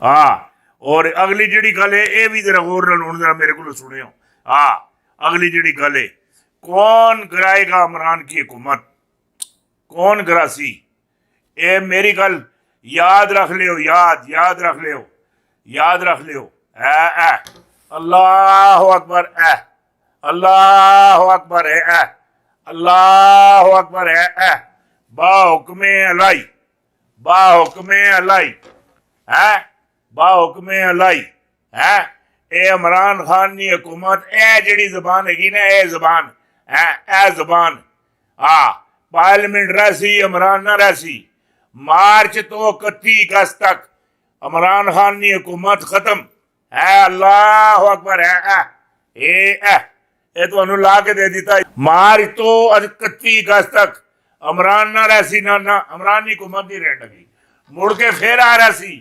हाँ और अगली जी गल है ये भी जरा गौर नाल जरा मेरे को सुनियो। हाँ अगली जी गल है कौन कराएगा इमरान की हुकूमत, कौन करासी? ये मेरी गल याद रख लियो, याद रख लियो, याद रख लियो। ए अल्लाह अकबर, अल्लाह अकबर है, अल्लाह अकबर है। बा हुक्मे अलाई, बा हुक्मे अलाई है, बा हुक्मे अलाई है। ए इमरान खान की हुकूमत ए जिहड़ी जबान हैगी ना, ए जबान है, ए जबान हाँ पार्लियामेंट रहसी इमरान ना रहसी। मार्च तो 31 अगस्त तक इमरान खान की हुकूमत खत्म है। अल्लाह अकबर है। ये तो ला के दे दिता। मार्च तो 31 अगस्त तक इमरान ना रहसी, ना इमरान की हुकूमत नहीं रहने लगी, मुड़ के फिर आ रहा सी।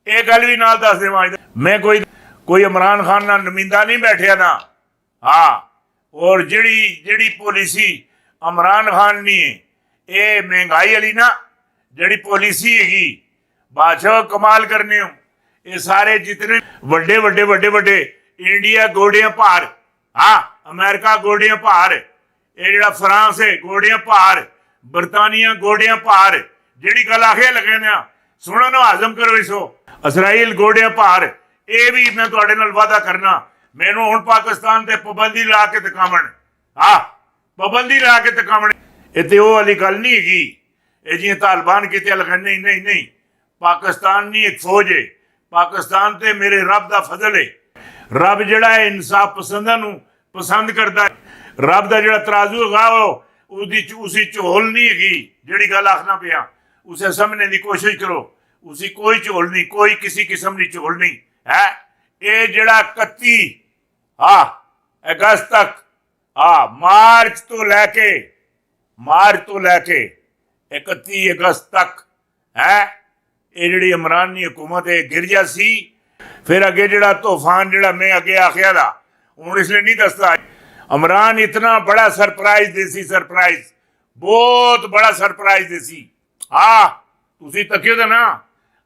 ये गल भी नाल दस देवां, मैं कोई इमरान खान ना नुमाइंदा नहीं बैठिया ना। हाँ और जिहड़ी पॉलिसी इमरान खान ने ये महंगाई वाली ना जिहड़ी पॉलिसी हैगी बादशाह कमाल करने हो। ये सारे जितने वड्डे वड्डे वड्डे वड्डे इंडिया गोडियां भार, हाँ अमेरिका गोडियां भार, ये जिहड़ा फ्रांस है गोडियां भार, बरतानिया गोडियां भार। जिहड़ी गल आखे लगे ना सुनो ना हाजम करो इसो। इसराइल गोडियां भार। ये भी मैं तुहाडे नाल वादा करना, मैनू हुण पाकिस्तान ते पाबंदी ला के दिखावण, हाँ पाबंदी ला के दिखावण। ये ते ओह वाली गल नहीं हैगी ये जियां तालिबान कीते लगे। नहीं नहीं नहीं, पाकिस्तान नहीं एक फौज है, पाकिस्तान ते मेरे रब दा फजल है। रब जिहड़ा है इंसाफ पसंदा नू पसंद करदा है। रब दा जिहड़ा तराजू हैगा उसी झोल नहीं हैगी। जिहड़ी गल आखना पिया उसे समझने की कोशिश करो, उसी कोई झोल नहीं, कोई किसी किस्म की झोल नहीं है। ये जिहड़ा 31 अगस्त तक मार्च तो लैके 31 अगस्त तक है ये जिहड़ी इमरान की हुकूमत है गिर जासी। फिर अगे जिहड़ा तूफान जिहड़ा मैं अगे आखिया था हूँ इसलिए नहीं दसदा। इमरान इतना बड़ा सरप्राइज देसी, सरप्राइज बहुत बड़ा सरप्राइज देसी। हाँ तुसी तकियो तो ना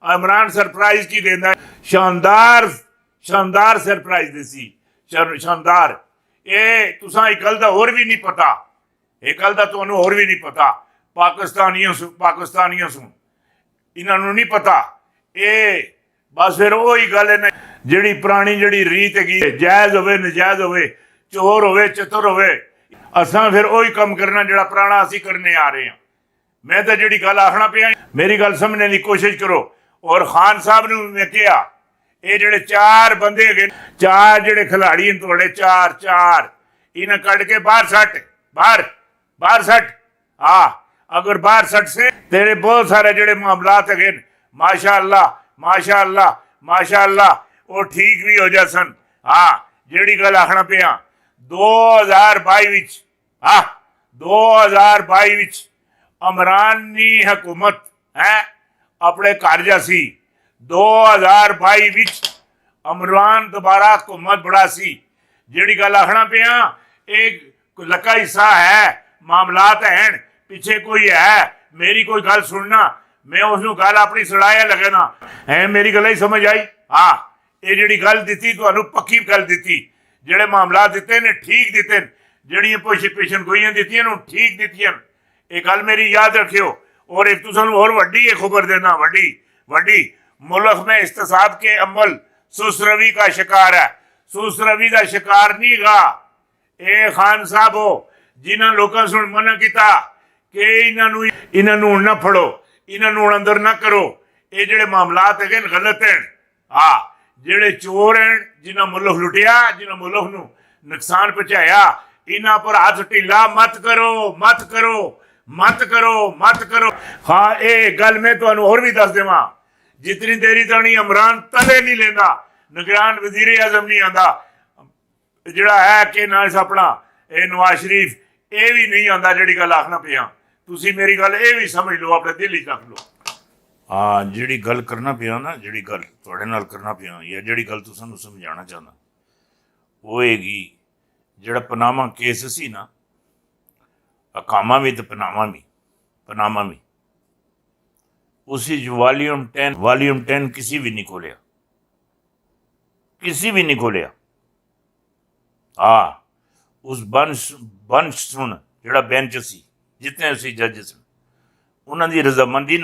इमरान सरप्राइज की देंदा, शानदार शानदार सरप्राइज देसी, शानदार। ये तुसा एक गल दा होर भी नहीं पता, एक गल दा तुहानू होर भी नहीं पता पाकिस्तानियों सु इन्हों नहीं पता। ये बस फिर वही गल है ना जिहड़ी पुरानी जिहड़ी रीत हैगी जायज़ होवे नजायज़ होवे, चोर होवे चतुर होवे, असां फिर वही कम करना जिहड़ा पुराना असीं करने आ रहे हैं। मैं तो जिहड़ी गल आखना पिया मेरी गल समझने की कोशिश करो। और खान साहब ने मैं कहा ये जिहड़े 4 बंदे है, 4 जिहड़े खिलाड़ी तुहाडे, 4 इन्हें कट के बाहर सट, बाहर सट। हाँ अगर बाहर सट से तेरे बहुत सारे जिहड़े मामलात है माशाअल्लाह माशाअल्लाह माशाअल्लाह वो ठीक भी हो जा सन। हाँ जिहड़ी गल आखना पिया 2022 2022 इमरान की हुकूमत है अपने घर जासी। 2022 इमरान दोबारा हुकूमत बड़ा सी। जिहड़ी गल आखना पिया एक लका हिस्सा है, मामलात हैं पिछे कोई है, मेरी कोई गल सुनना मैं उसनू गल अपनी सड़ाया लगे ना है, मेरी गल ही समझ आई। हाँ ये जिहड़ी गल दी तुहानू पक्की गल दी, जिहड़े मामलात दिते ने ठीक दिते, जिहड़ियां पेशन गोइयां दित्तियां ठीक दित्तियां। ये गल मेरी याद रखियो। और एक तुसानू और वड्डी खबर देना, वड्डी मुल्क में इस्तिसाब के अमल सुसरवी का शिकार है। सुसरवी का शिकार नहीं गा ये खान साहब हो जिन्होंने लोगों से मना किया कि इन्हों ना फड़ो, इन्हों अंदर ना करो। ये जिहड़े मामलात है गलत हैं। हाँ जिहड़े चोर हैं जिन्हों मुल्क लुटिया, जिन्हों मुल्क नूं नुकसान पहुंचाया, इन्हां पर हाथ ढीला मत करो, मत करो, मत करो, मत करो। हाँ ये गल मैं तुहानू होर भी दस देवां, जितनी देरी तणी इमरान तले नहीं लेंदा, निगरान वजीर आजम नहीं आंदा, जिहड़ा है कि ना अपना नवाज शरीफ ये भी नहीं आंदा। जिहड़ी गल आखना पिया तुसी मेरी गल ये भी समझ लो, अपने दिल च रख लो। हाँ जिहड़ी गल करना पिया ना, जिहड़ी गल तुहाडे नाल करना पिया या जिहड़ी गल तुसानू समझाना चाहना वो हैगी जिहड़ा पनामा केस सी ना, अकामा भी तो पनामा भी उसी वॉल्यूम 10 किसी भी नहीं खोलिया, किसी भी नहीं खोलिया। हाँ, उस ਬੰਚ सुन ਜਿਹੜਾ ਬੈਂਚ ਸੀ, ਜਿਤਨੇ ਅਸੀਂ ਜੱਜ ਸਨ, ਉਹਨਾਂ ਦੀ ਰਜ਼ਾਮੰਦਗੀ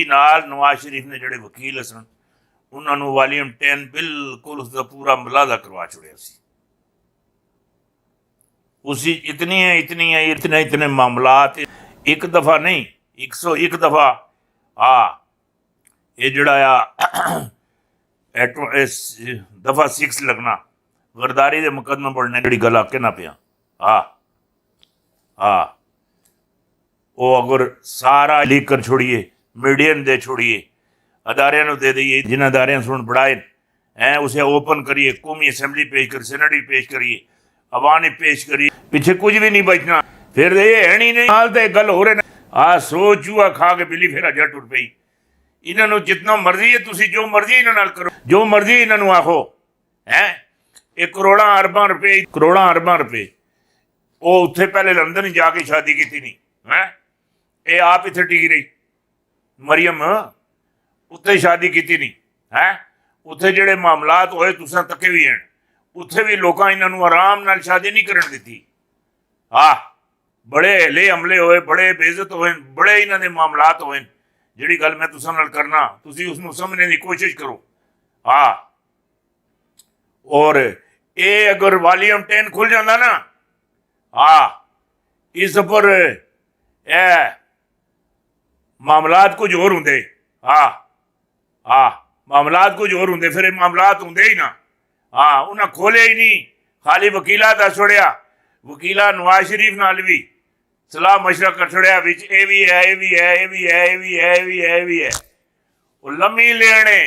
ਨਾਲ ਨਵਾਜ਼ ਸ਼ਰੀਫ ਨੇ ਜਿਹੜੇ ਵਕੀਲ ਸਨ ਉਹਨਾਂ ਨੂੰ ਵॉल्यूम 10 ਬਿਲਕੁਲ ਉਸਦਾ ਪੂਰਾ ਮੁਲਾਜ਼ਾ ਕਰਵਾ ਛੁੜਿਆ ਸੀ। उसी इतने मामलात एक दफ़ा नहीं 101 दफ़ा ये जड़ा दफ़ा 6 लगना गरदारी के मुकदमे पढ़ने जी गल आके ना पिया। वो अगर सारा लीक कर छोड़िए, मीडिया दे छोड़िए, अदारे दे दईए, जिन अदारे सुन पढ़ाए हैं उसे ओपन करिए, कौमी असैम्बली पेश कर, सेनेट भी पेश करिए, अवान पेश करिए, पिछे कुछ भी नहीं बचना। फिर ये है नहीं हाल तो गल हो रहे सो चूहा खा के बिल्ली फिर अजा टुट पई। इन्हों जितना मर्जी है तुसी जो मर्जी इन्होंने करो, जो मर्जी इन्हों आखो है। एक करोड़ा अरबां रुपए वो उत्थे पहले लंदन ही जाके शादी की नहीं है, ये आप इत्थे टिकी रही मरियम उत्थे शादी की नहीं है। उत्थे जेडे मामलात होए तुसां तके भी हैं, उत्थे भी लोग इन्हों आराम नाल शादी नहीं करन दिती। बड़े हले हमले होए, बड़े बेइज्जत होए, बड़े इन्हों के मामलात होए। जिहड़ी गल मैं तुसां नाल करना तुसीं उसनूं समझने की कोशिश करो। और ये अगर वॉल्यूम 10 खुल जाता ना, इस पर मामलात कुछ होर हुंदे। मामलात कुछ होर हुंदे, फिर मामलात हुंदे ही ना। उन्हें खोले ही नहीं, खाली वकीला दस छोड़िया, वकीला नवाज शरीफ नाल भी सलाह मशवरा कर छोड़िया, विच ये भी है, ये भी है, ये भी है, ये भी है, ये भी है, ये भी है। वो लम्मी लेने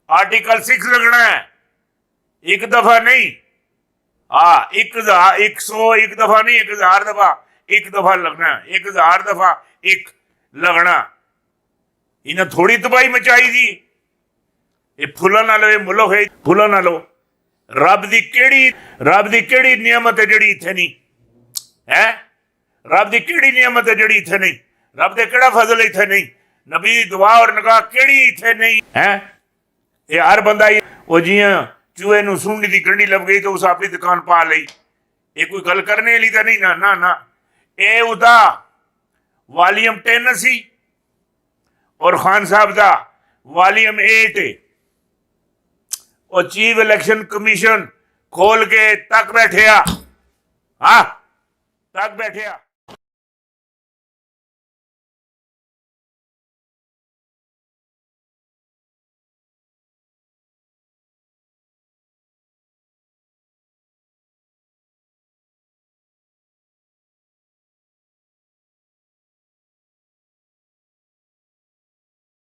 आर्टिकल 6 लगना है, एक दफा नहीं। 101 दफा नहीं, 1000 दफा, एक दफा लगना, 1000 दफा एक लगना। इन्हें थोड़ी तबाही मचाई थी। ये फुला ना लो, ये मुल्क है फुला ना लो। रब दी केड़ी नियमत है जेड़ी इत्थे नहीं है। रब दी केड़ी नियमत है जेड़ी इत्थे नहीं। रब दे केड़ा फजल इत्थे नहीं। नबी दी दुआ और निगाह केड़ी इत्थे नहीं है। ये हर बंदा वो जियां चूहे नूं सूंडी दी गंढी लग गई तो उस अपनी दुकान पा लई, ये कोई गल करने वाली तो नहीं ना ना ना। ये उदा वॉल्यूम 10 सी और खान साहब दा वॉल्यूम 8 और चीफ इलेक्शन कमीशन खोल के तक बैठे तक बैठे।